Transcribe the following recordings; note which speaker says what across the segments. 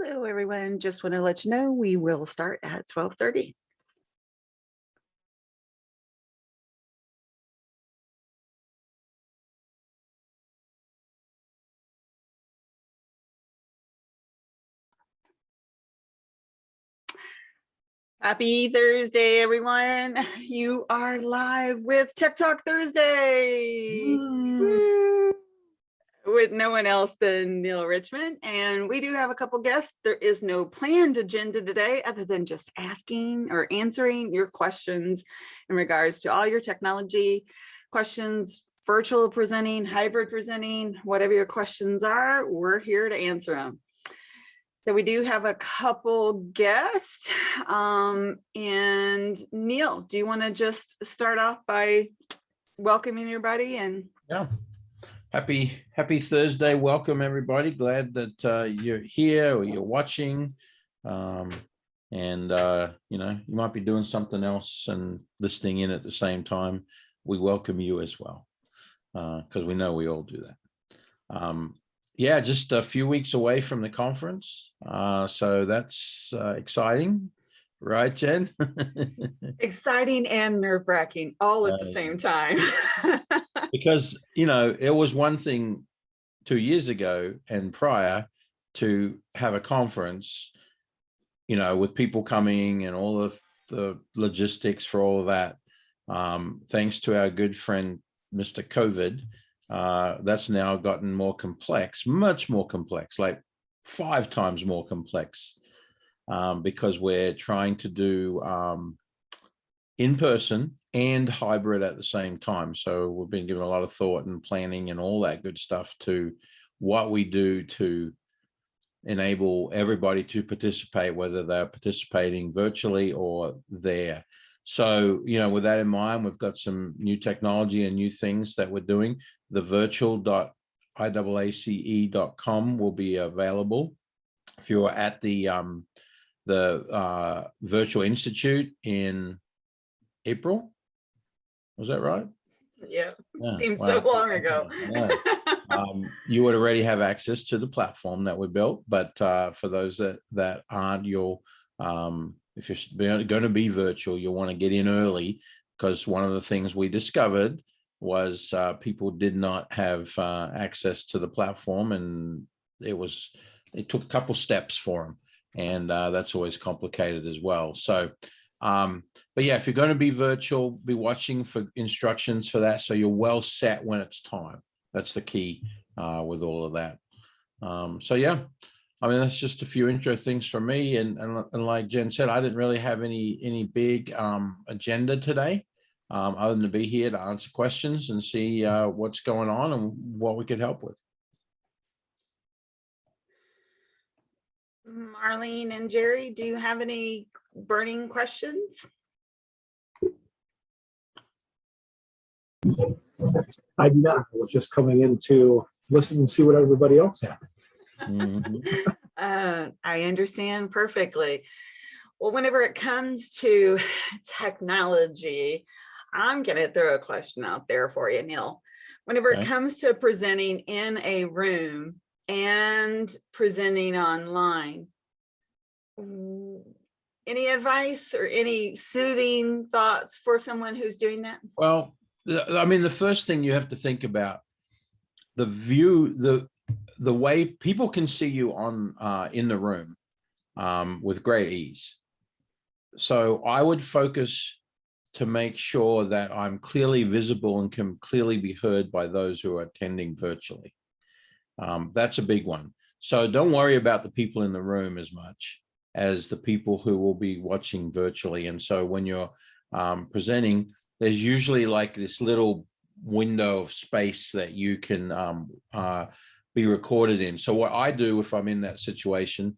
Speaker 1: Hello, everyone. Just want to let you know we will start at 12:30. Happy Thursday, everyone. You are live with Tech Talk Thursday. Woo. With no one else than Neil Richmond. And we do have a couple guests. There is no planned agenda today other than just asking or answering your questions in regards to all your technology questions, virtual presenting, hybrid presenting, whatever your questions are, we're here to answer them. So we do have a couple guests. And Neil, do you want to just start off by welcoming everybody? And
Speaker 2: yeah. Happy Thursday. Welcome, everybody. Glad that you're here or you're watching. You might be doing something else and listening in at the same time. We welcome you as well, because we know we all do that. Just a few weeks away from the conference. So that's exciting. Right, Jen?
Speaker 1: Exciting and nerve-wracking all at the same time.
Speaker 2: Because, it was one thing 2 years ago and prior to have a conference, with people coming and all of the logistics for all of that. Thanks to our good friend, Mr. COVID, that's now gotten more complex, much more complex, like 5 times more complex, because we're trying to do in-person and hybrid at the same time. So we've been giving a lot of thought and planning and all that good stuff to what we do to enable everybody to participate, whether they're participating virtually or there. So, with that in mind, we've got some new technology and new things that we're doing. The virtual.iaace.com will be available if you're at the Virtual Institute in April. Was that right?
Speaker 1: Yeah. Seems so long ago.
Speaker 2: Yeah. You would already have access to the platform that we built, but for those that aren't, if you're going to be virtual, you'll want to get in early, because one of the things we discovered was people did not have access to the platform, and it took a couple steps for them, and that's always complicated as well. So but yeah, if you're going to be virtual, be watching for instructions for that, so you're well set when it's time. That's the key with all of that. So yeah, that's just a few intro things from me, and like Jen said, I didn't really have any big agenda today, other than to be here to answer questions and see what's going on and what we could help with.
Speaker 1: Marlene and Jerry, do you have any burning questions?
Speaker 3: I do not. I was just coming in to listen and see what everybody else had.
Speaker 1: I understand perfectly. Well, whenever it comes to technology, I'm going to throw a question out there for you, Neil. Whenever it comes to presenting in a room and presenting online, any advice or any soothing thoughts for someone who's doing that?
Speaker 2: Well, the first thing you have to think about, the view, the way people can see you on in the room with great ease. So I would focus to make sure that I'm clearly visible and can clearly be heard by those who are attending virtually. That's a big one. So don't worry about the people in the room as much as the people who will be watching virtually. And so when you're presenting, there's usually like this little window of space that you can be recorded in. So what I do if I'm in that situation,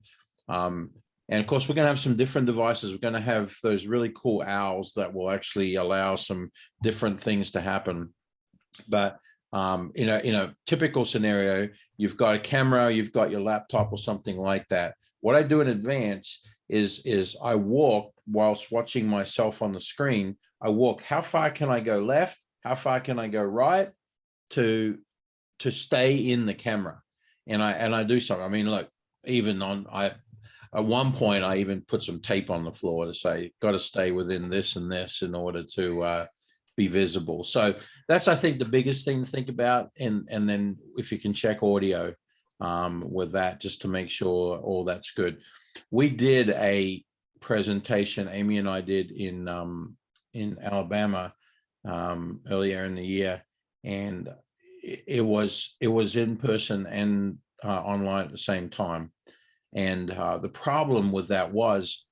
Speaker 2: and of course, we're going to have some different devices. We're going to have those really cool owls that will actually allow some different things to happen. But in a typical scenario, you've got a camera, you've got your laptop or something like that. What I do in advance is I walk whilst watching myself on the screen. I walk, how far can I go left? How far can I go right to stay in the camera? And I do something. Look, even on at one point, I even put some tape on the floor to say, got to stay within this and this in order to be visible. So that's, I think, the biggest thing to think about. And then if you can check audio with that, just to make sure all that's good. We did a presentation, Amy and I did in Alabama earlier in the year, and it was in person and online at the same time. And the problem with that was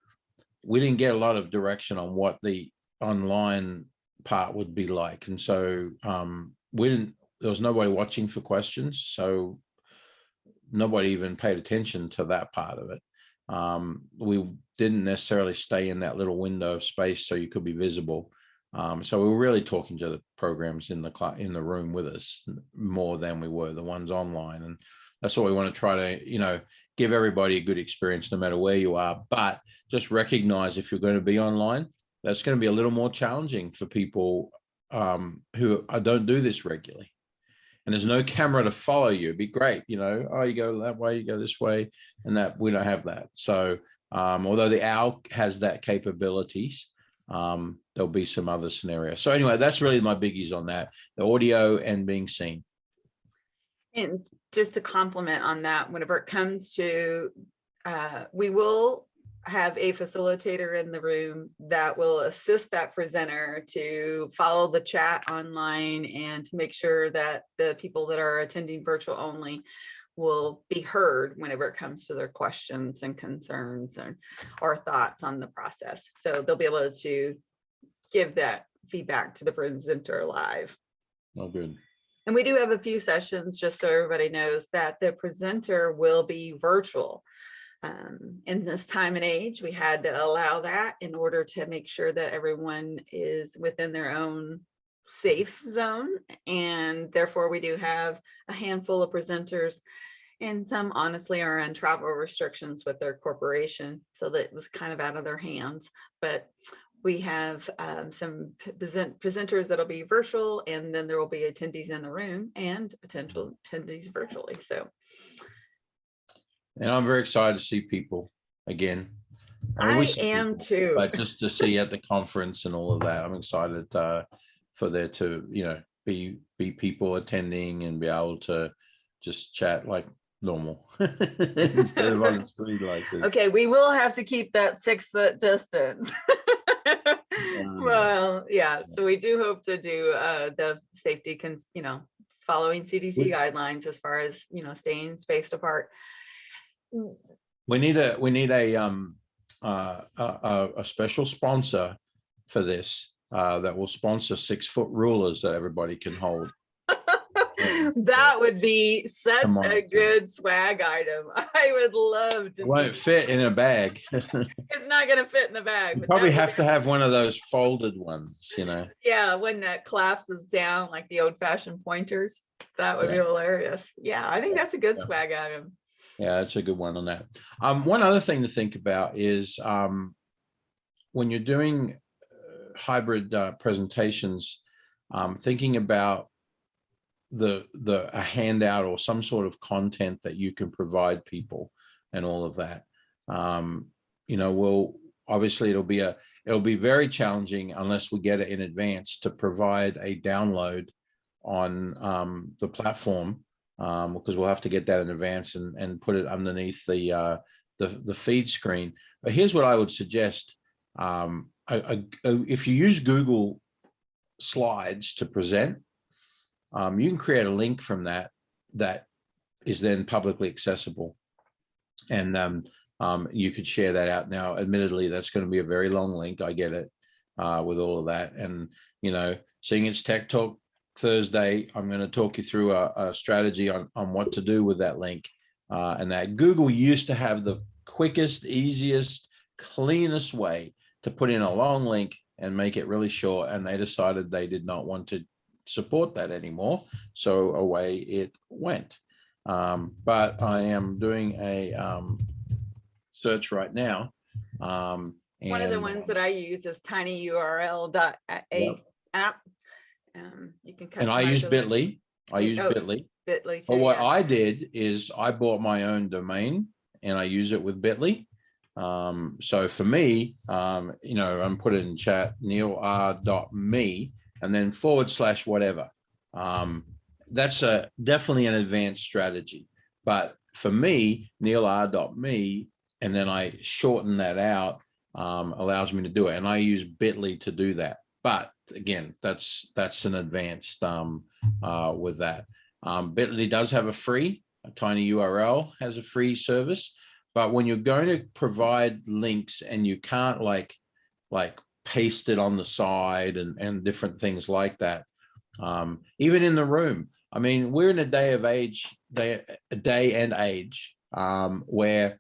Speaker 2: we didn't get a lot of direction on what the online part would be like. And so there was nobody watching for questions. So nobody even paid attention to that part of it. We didn't necessarily stay in that little window of space so you could be visible. So we were really talking to the programs in the room with us more than we were the ones online. And that's what we want to try to, give everybody a good experience no matter where you are. But just recognize if you're going to be online, that's going to be a little more challenging for people who don't do this regularly. And there's no camera to follow you. It'd be great, oh, you go that way, you go this way, and that we don't have that. So although the OWL has that capabilities, there'll be some other scenarios. So anyway, that's really my biggies on that, the audio and being seen.
Speaker 1: And just to compliment on that, whenever it comes to, we will have a facilitator in the room that will assist that presenter to follow the chat online and to make sure that the people that are attending virtual only will be heard whenever it comes to their questions and concerns or thoughts on the process. So they'll be able to give that feedback to the presenter live.
Speaker 2: Oh, good.
Speaker 1: And we do have a few sessions, just so everybody knows, that the presenter will be virtual. In this time and age, we had to allow that in order to make sure that everyone is within their own safe zone. And therefore, we do have a handful of presenters, and some honestly are on travel restrictions with their corporation, so that it was kind of out of their hands. But we have some presenters that'll be virtual, and then there will be attendees in the room and potential attendees virtually. So,
Speaker 2: and I'm very excited to see people again.
Speaker 1: I am too.
Speaker 2: But just to see at the conference and all of that, I'm excited for there to, be people attending and be able to just chat like normal instead of on the screen like this.
Speaker 1: Okay, we will have to keep that 6 foot distance. Well, yeah, so we do hope to do the safety, following CDC guidelines as far as, staying spaced apart.
Speaker 2: We need a special sponsor for this that will sponsor 6 foot rulers that everybody can hold.
Speaker 1: That would be such a good swag item. I would love to.
Speaker 2: It won't fit in a bag.
Speaker 1: It's not going to fit in the bag.
Speaker 2: You probably have to have one of those folded ones,
Speaker 1: Yeah, when that collapses down like the old-fashioned pointers. That would be hilarious. Yeah, I think that's a good swag item.
Speaker 2: Yeah, that's a good one on that. One other thing to think about is when you're doing hybrid presentations, thinking about a handout or some sort of content that you can provide people and all of that. Obviously it'll be very challenging unless we get it in advance to provide a download on the platform, because we'll have to get that in advance and put it underneath the feed screen. But here's what I would suggest. If you use Google Slides to present, you can create a link from that is then publicly accessible, and you could share that out. Now, admittedly, that's going to be a very long link. I get it with all of that, and seeing it's Tech Talk Thursday, I'm going to talk you through a strategy on what to do with that link. And that Google used to have the quickest, easiest, cleanest way to put in a long link and make it really short, and they decided they did not want to support that anymore, so away it went. But I am doing a search right now.
Speaker 1: One of the ones that I use is tinyurl.app. You can customize,
Speaker 2: and I use Bitly.
Speaker 1: Bitly too,
Speaker 2: But what I did is I bought my own domain and I use it with Bitly. So for me, I'm put it in chat, neilr.me and then / whatever. That's definitely an advanced strategy. But for me, neilr.me, and then I shorten that out, allows me to do it. And I use bit.ly to do that. But again, that's an advanced with that. Bit.ly does have a Tinyurl has a free service. But when you're going to provide links and you can't like paste it on the side and different things like that, even in the room. I mean, we're in a day and age where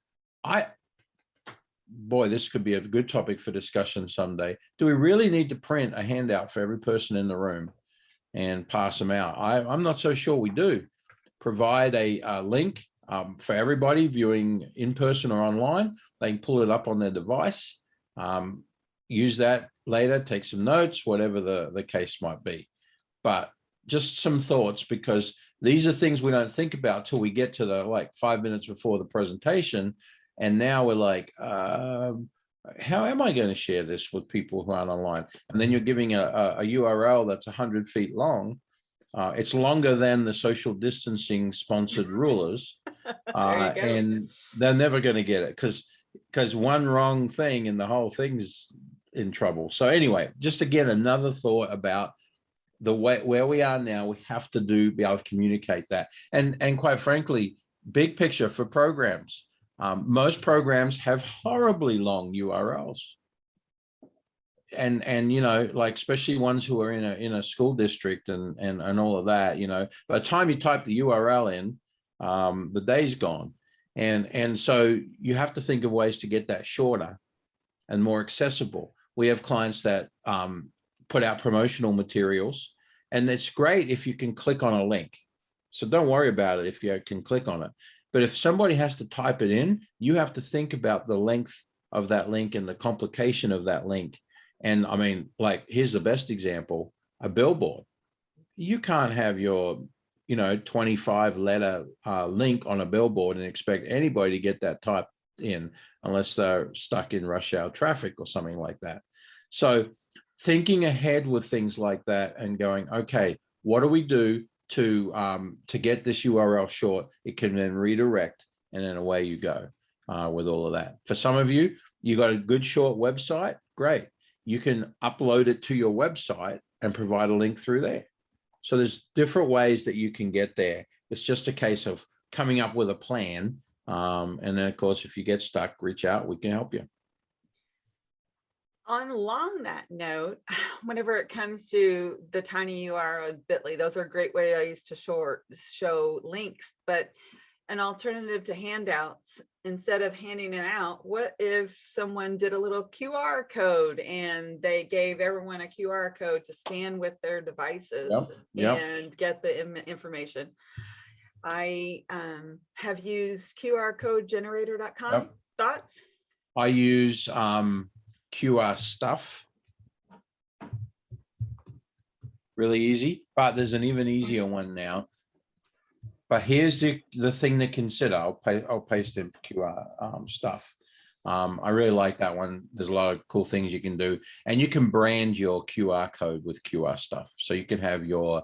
Speaker 2: boy, this could be a good topic for discussion someday. Do we really need to print a handout for every person in the room and pass them out? I'm not so sure we do. Provide a link for everybody viewing in person or online. They can pull it up on their device, use that later, take some notes, whatever the case might be. But just some thoughts, because these are things we don't think about till we get to the 5 minutes before the presentation. And now we're like, how am I going to share this with people who aren't online? And then you're giving a URL that's 100 feet long. It's longer than the social distancing sponsored rulers. And they're never going to get it because one wrong thing and the whole thing's in trouble. So anyway, just again, another thought about the way where we are now. We have to be able to communicate that. And quite frankly, big picture for programs. Most programs have horribly long URLs. And especially ones who are in a school district and all of that, by the time you type the URL in, the day's gone. And so you have to think of ways to get that shorter and more accessible. We have clients that put out promotional materials, and it's great if you can click on a link. So don't worry about it if you can click on it. But if somebody has to type it in, you have to think about the length of that link and the complication of that link. And I mean, here's the best example, a billboard. You can't have your 25 letter link on a billboard and expect anybody to get that typed in unless they're stuck in rush hour traffic or something like that. So thinking ahead with things like that and going, okay, what do we do to get this URL short? It can then redirect, and then away you go with all of that. For some of you, you got a good short website, great. You can upload it to your website and provide a link through there. So there's different ways that you can get there. It's just a case of coming up with a plan. And then, of course, if you get stuck, reach out. We can help you.
Speaker 1: Along that note, whenever it comes to the Tinyurl or Bitly, those are great ways to show links. But an alternative to handouts, instead of handing it out, what if someone did a little QR code and they gave everyone a QR code to scan with their devices and get the information? I have used QRcodegenerator.com. Thoughts?
Speaker 2: I use QR stuff. Really easy, but there's an even easier one now. But here's the thing to consider. I'll paste in QR stuff. I really like that one. There's a lot of cool things you can do, and you can brand your QR code with QR stuff. So you can have your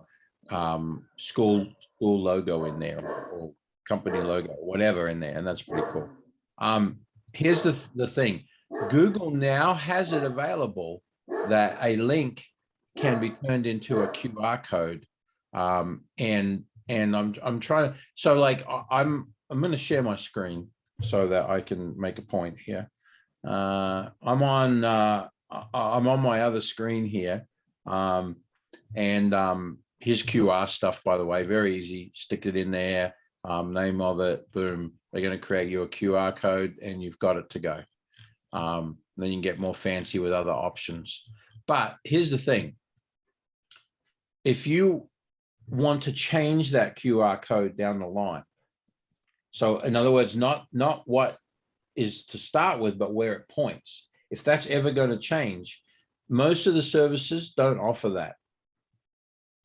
Speaker 2: school logo in there, or company logo, whatever in there, and that's pretty cool. Here's the thing. Google now has it available that a link can be turned into a QR code, and I'm trying to, so I'm going to share my screen so that I can make a point here. I'm on my other screen here, and here's QR stuff, by the way, very easy. Stick it in there, name of it, boom. They're going to create you a QR code, and you've got it to go. Then you can get more fancy with other options. But here's the thing. If you want to change that QR code down the line, so in other words, not what is to start with, but where it points. If that's ever going to change, most of the services don't offer that.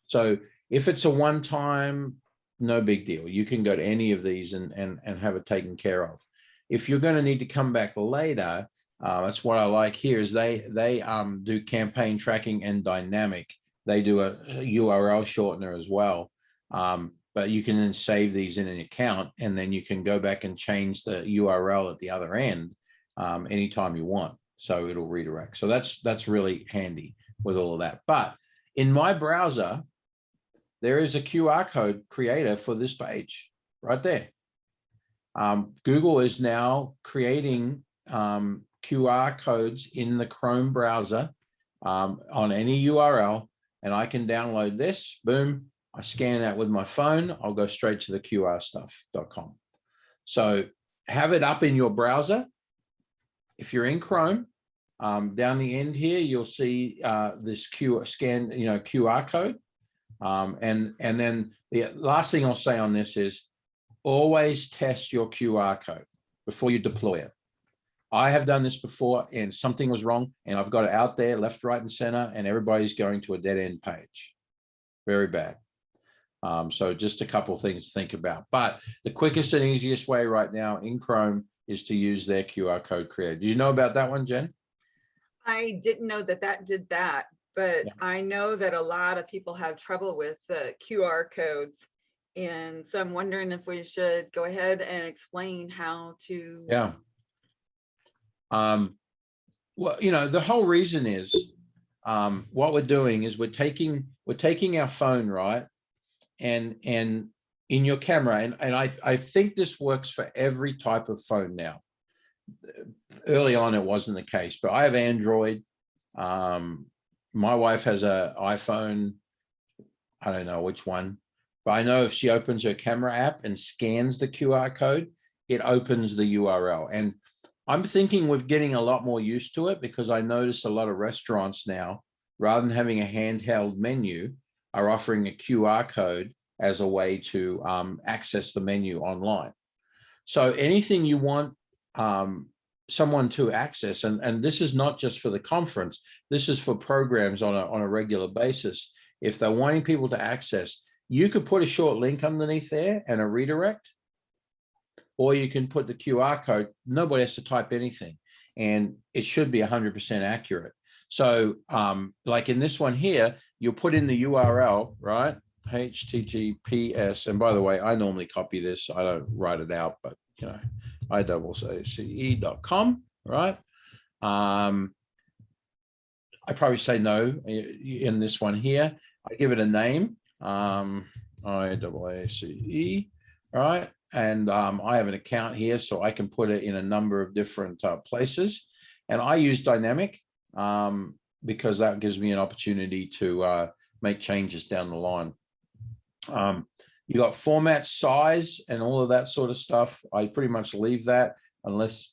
Speaker 2: So if it's a one-time, no big deal. You can go to any of these and have it taken care of. if you're going to need to come back later, that's what I like here is they do campaign tracking and dynamic. They do a URL shortener as well. But you can then save these in an account, and then you can go back and change the URL at the other end anytime you want. So it'll redirect. So that's really handy with all of that. But in my browser, there is a QR code creator for this page right there. Google is now creating QR codes in the Chrome browser on any URL, and I can download this, boom, I scan that with my phone, I'll go straight to the qrstuff.com. So have it up in your browser. If you're in Chrome, down the end here, you'll see this QR code. And then the last thing I'll say on this is always test your QR code before you deploy it. I have done this before and something was wrong, and I've got it out there left, right, and center, and everybody's going to a dead end page. Very bad. So just a couple of things to think about. But the quickest and easiest way right now in Chrome is to use their QR code creator. Do you know about that one, Jen?
Speaker 1: I didn't know that did that, but
Speaker 2: Yeah.
Speaker 1: I know that a lot of people have trouble with QR codes. And so I'm wondering if we should go ahead and explain how to.
Speaker 2: Yeah. Well, the whole reason is what we're doing is we're taking our phone, right? And in your camera, and I think this works for every type of phone now. Early on, it wasn't the case, but I have Android. My wife has an iPhone. I don't know which one, but I know if she opens her camera app and scans the QR code, it opens the URL. And I'm thinking we're getting a lot more used to it, because I notice a lot of restaurants now, rather than having a handheld menu, are offering a QR code as a way to access the menu online. So anything you want someone to access, and this is not just for the conference, this is for programs on a regular basis. If they're wanting people to access, you could put a short link underneath there and a redirect, or you can put the QR code. Nobody has to type anything, and it should be 100% accurate. So like in this one here, you'll put in the URL, right? HTTPS. And by the way, I normally copy this. I don't write it out, but IAACE.com, right? I probably say no in this one here. I give it a name, IAACE, right? And I have an account here, so I can put it in a number of different places. And I use dynamic because that gives me an opportunity to make changes down the line. You got format, size, and all of that sort of stuff. I pretty much leave that unless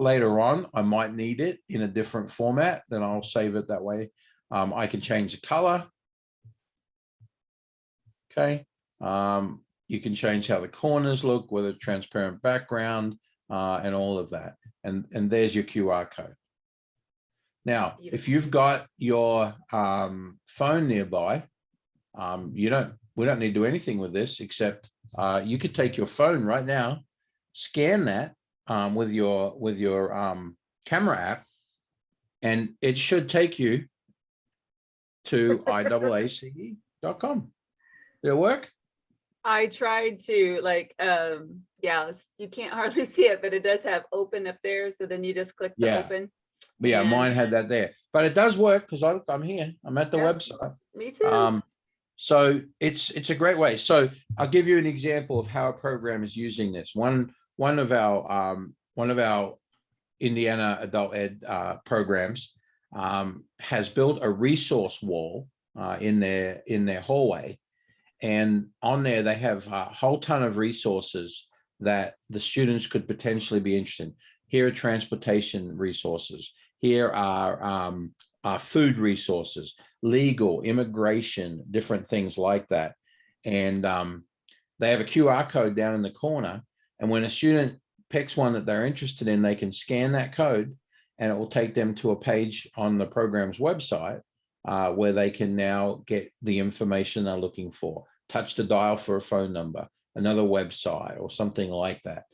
Speaker 2: later on I might need it in a different format, then I'll save it that way. I can change the color. Okay. You can change how the corners look, whether it's transparent background, and all of that. And there's your QR code. Now, if you've got your phone nearby, we don't need to do anything with this, except you could take your phone right now, scan that with your camera app, and it should take you to IAACE.com. Did it work?
Speaker 1: I tried to yeah, you can't hardly see it, but it does have open up there. So then you just click the open.
Speaker 2: But yeah, mine had that there, but it does work because I'm here. I'm at the website.
Speaker 1: Me too.
Speaker 2: So it's a great way. So I'll give you an example of how a program is using this. One of our Indiana adult ed programs has built a resource wall in their hallway, and on there they have a whole ton of resources that the students could potentially be interested in. Here are transportation resources. Here are food resources, legal, immigration, different things like that. And they have a QR code down in the corner. And when a student picks one that they're interested in, they can scan that code and it will take them to a page on the program's website where they can now get the information they're looking for. Touch the dial for a phone number, another website or something like that,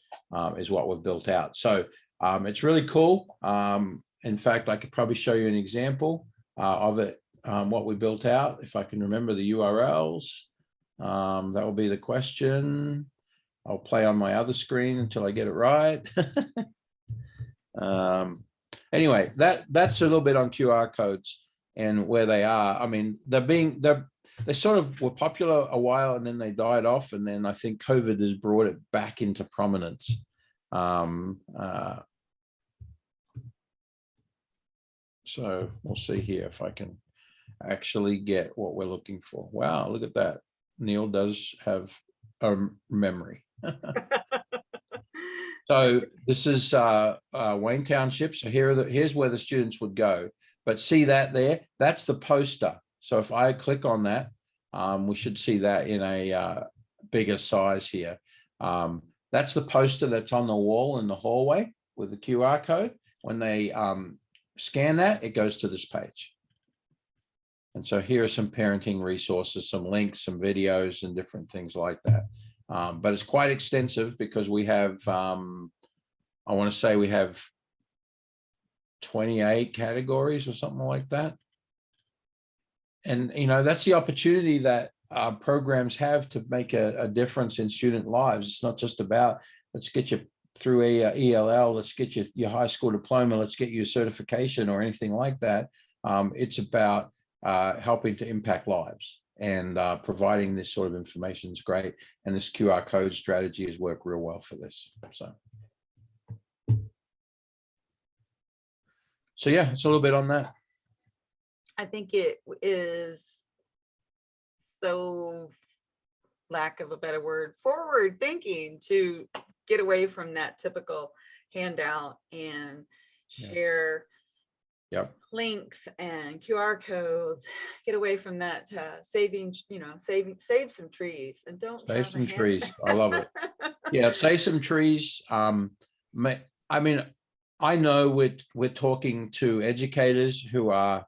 Speaker 2: is what we've built out. So it's really cool. In fact, I could probably show you an example of it, what we built out, if I can remember the URLs. That will be the question. I'll play on my other screen until I get it right. Anyway, that's a little bit on QR codes and where they are. I mean, they sort of were popular a while and then they died off, and then I think COVID has brought it back into prominence. So we'll see here if I can actually get what we're looking for. Wow, look at that. Neil does have a memory. So this is Wayne Township. So here's where the students would go. But see that there? That's the poster. So if I click on that, we should see that in a bigger size here. That's the poster that's on the wall in the hallway with the QR code. When they scan that, it goes to this page. And so here are some parenting resources, some links, some videos, and different things like that. But it's quite extensive because we have, I want to say we have 28 categories or something like that. And, you know, that's the opportunity that programs have to make a difference in student lives. It's not just about, let's get you through ELL, let's get you your high school diploma, let's get you a certification or anything like that. It's about helping to impact lives, and providing this sort of information is great. And this QR code strategy has worked real well for this. So yeah, it's a little bit on that.
Speaker 1: I think it is so, lack of a better word, forward thinking to get away from that typical handout and share links and QR codes, get away from that saving, save some trees, and don't
Speaker 2: save some trees. I love it. Yeah, save some trees. I mean, I know we're talking to educators who are,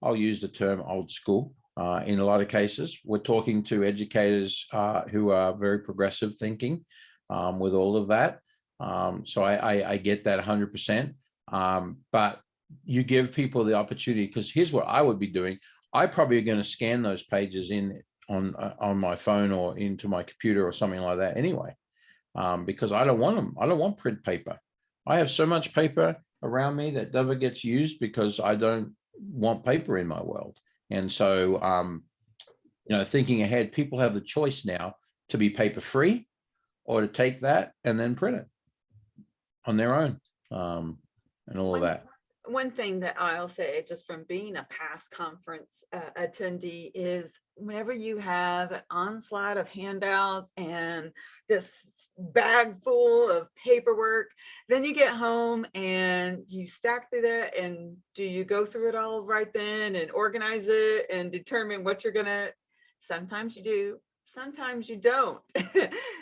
Speaker 2: I'll use the term old school. In a lot of cases, we're talking to educators who are very progressive thinking with all of that. So I get that 100%. But you give people the opportunity, because here's what I would be doing. I probably are going to scan those pages in on my phone or into my computer or something like that anyway, because I don't want them. I don't want print paper. I have so much paper around me that never gets used because I don't want paper in my world. And so, thinking ahead, people have the choice now to be paper free or to take that and then print it on their own, and all of that.
Speaker 1: One thing that I'll say, just from being a past conference attendee, is whenever you have an onslaught of handouts and this bag full of paperwork, then you get home and you stack through that, and do you go through it all right then and organize it and determine what you're gonna, sometimes you do, sometimes you don't.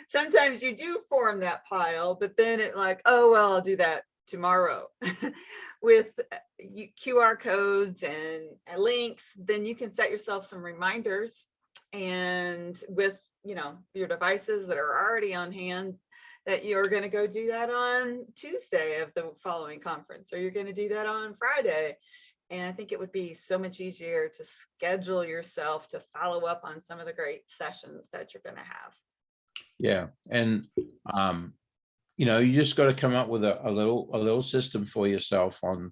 Speaker 1: Sometimes you do form that pile, but then it like, oh, well, I'll do that tomorrow. With QR codes and links, then you can set yourself some reminders, and with your devices that are already on hand, that you're going to go do that on Tuesday of the following conference, or you're going to do that on Friday. And I think it would be so much easier to schedule yourself to follow up on some of the great sessions that you're going to have.
Speaker 2: Yeah, and you just got to come up with a little system for yourself on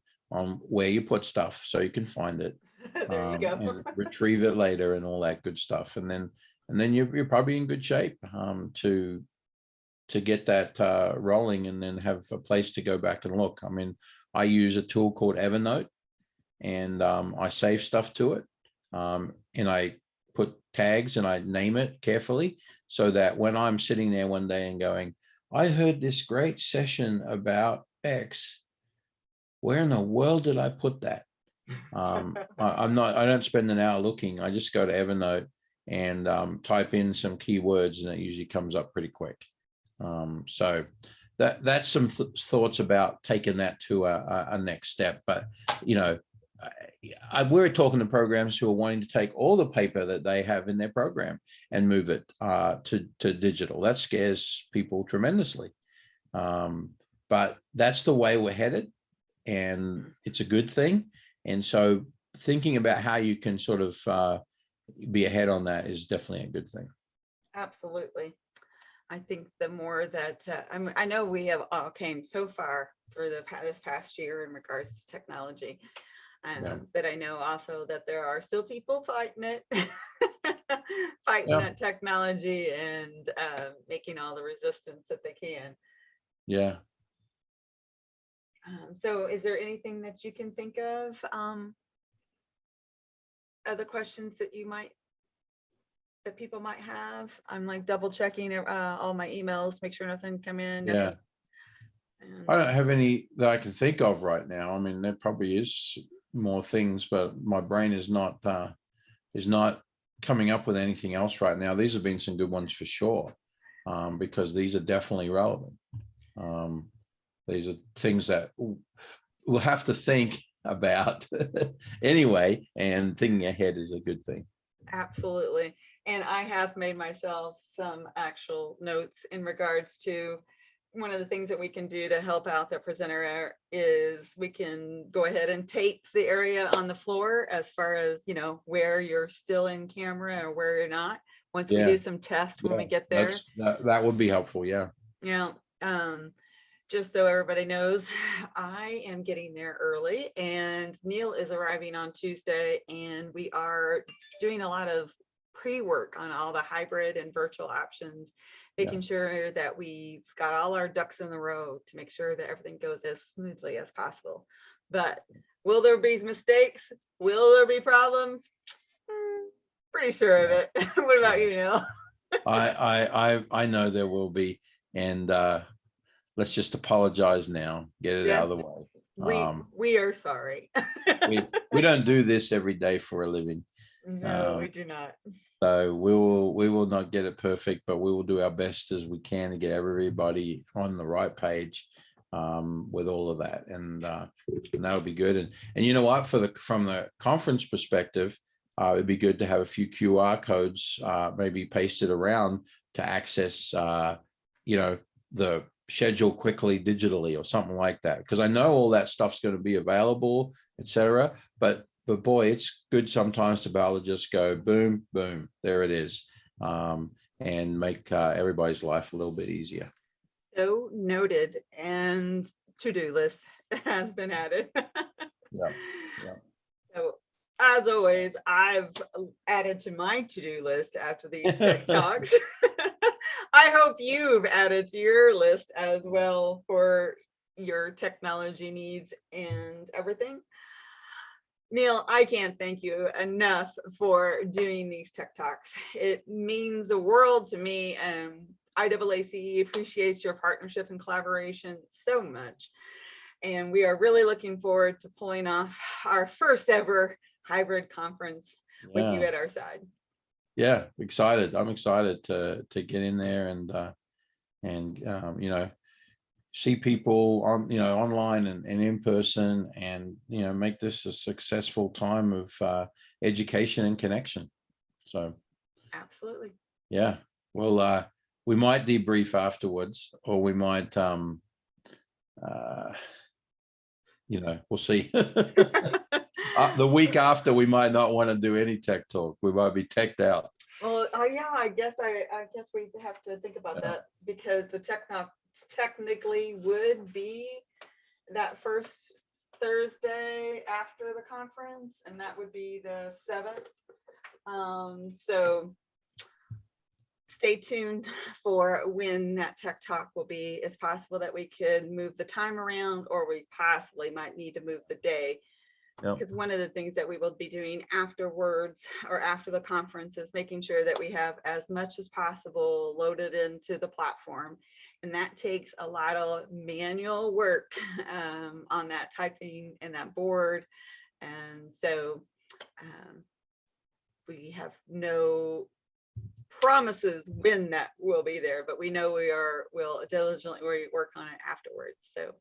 Speaker 2: where you put stuff so you can find it.
Speaker 1: There you go.
Speaker 2: And retrieve it later and all that good stuff. And then you're probably in good shape to get that rolling, and then have a place to go back and look. I mean, I use a tool called Evernote, and I save stuff to it, and I put tags and I name it carefully, so that when I'm sitting there one day and going, I heard this great session about X, where in the world did I put that? I don't spend an hour looking. I just go to Evernote and type in some keywords, and it usually comes up pretty quick. So that's some thoughts about taking that to a next step. But we're talking to programs who are wanting to take all the paper that they have in their program and move it to digital. That scares people tremendously. But that's the way we're headed, and it's a good thing. And so thinking about how you can sort of be ahead on that is definitely a good thing.
Speaker 1: Absolutely. I think the more that I know we have all came so far through this past year in regards to technology, but I know also that there are still people fighting it, fighting that technology and making all the resistance that they can.
Speaker 2: Yeah.
Speaker 1: So is there anything that you can think of, other questions that that people might have? I'm like double checking all my emails, make sure nothing come in.
Speaker 2: Yeah. I don't have any that I can think of right now. I mean, there probably is more things, but my brain is not coming up with anything else right now. These have been some good ones for sure, because these are definitely relevant. These are things that we'll have to think about anyway, and thinking ahead is a good thing.
Speaker 1: Absolutely. And I have made myself some actual notes in regards to one of the things that we can do to help out the presenter is we can go ahead and tape the area on the floor as far as, you know, where you're still in camera or where you're not. Once we do some tests when we get there.
Speaker 2: That would be helpful. Yeah.
Speaker 1: Yeah. Just so everybody knows, I am getting there early and Neil is arriving on Tuesday, and we are doing a lot of pre-work on all the hybrid and virtual options, making sure that we've got all our ducks in the row to make sure that everything goes as smoothly as possible. But will there be mistakes? Will there be problems? Pretty sure of it. What about you, Neil?
Speaker 2: I know there will be, and let's just apologize now, get it out of the way.
Speaker 1: We are sorry.
Speaker 2: we don't do this every day for a living.
Speaker 1: No, we do not.
Speaker 2: So we will not get it perfect, but we will do our best as we can to get everybody on the right page with all of that, and that'll be good. And you know what, from the conference perspective, it'd be good to have a few QR codes maybe pasted around to access you know, the schedule quickly digitally or something like that, because I know all that stuff's going to be available, etc. But boy, it's good sometimes to be able to just go boom, boom, there it is, and make everybody's life a little bit easier.
Speaker 1: So noted. And to-do list has been added.
Speaker 2: Yeah.
Speaker 1: So as always, I've added to my to-do list after these tech talks. I hope you've added to your list as well for your technology needs and everything. Neil, I can't thank you enough for doing these tech talks. It means the world to me, and IAACE appreciates your partnership and collaboration so much. And we are really looking forward to pulling off our first ever hybrid conference with you at our side.
Speaker 2: Yeah, excited. I'm excited to get in there and you know, see people on, you know, online and in person, and, you know, make this a successful time of education and connection. So
Speaker 1: absolutely.
Speaker 2: Yeah. Well, we might debrief afterwards, or we might you know, we'll see. The week after, we might not want to do any tech talk. We might be teched out.
Speaker 1: Well, yeah, I guess we have to think about that, because the tech talks technically would be that first Thursday after the conference, and that would be the 7th. So stay tuned for when that tech talk will be. It's possible that we could move the time around, or we possibly might need to move the day. Because one of the things that we will be doing afterwards, or after the conference, is making sure that we have as much as possible loaded into the platform. And that takes a lot of manual work on that typing and that board. And so we have no promises when that will be there, but we know we'll diligently work on it afterwards. So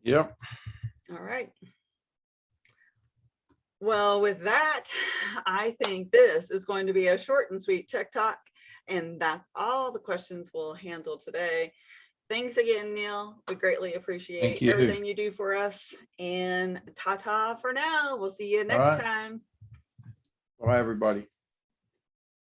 Speaker 2: yep.
Speaker 1: All right. Well, with that, I think this is going to be a short and sweet Tech Talk. And that's all the questions we'll handle today. Thanks again, Neil. We greatly appreciate
Speaker 2: you.
Speaker 1: everything you do for us. And ta-ta for now. We'll see you
Speaker 2: All
Speaker 1: next
Speaker 2: right.
Speaker 1: time.
Speaker 2: Bye, everybody.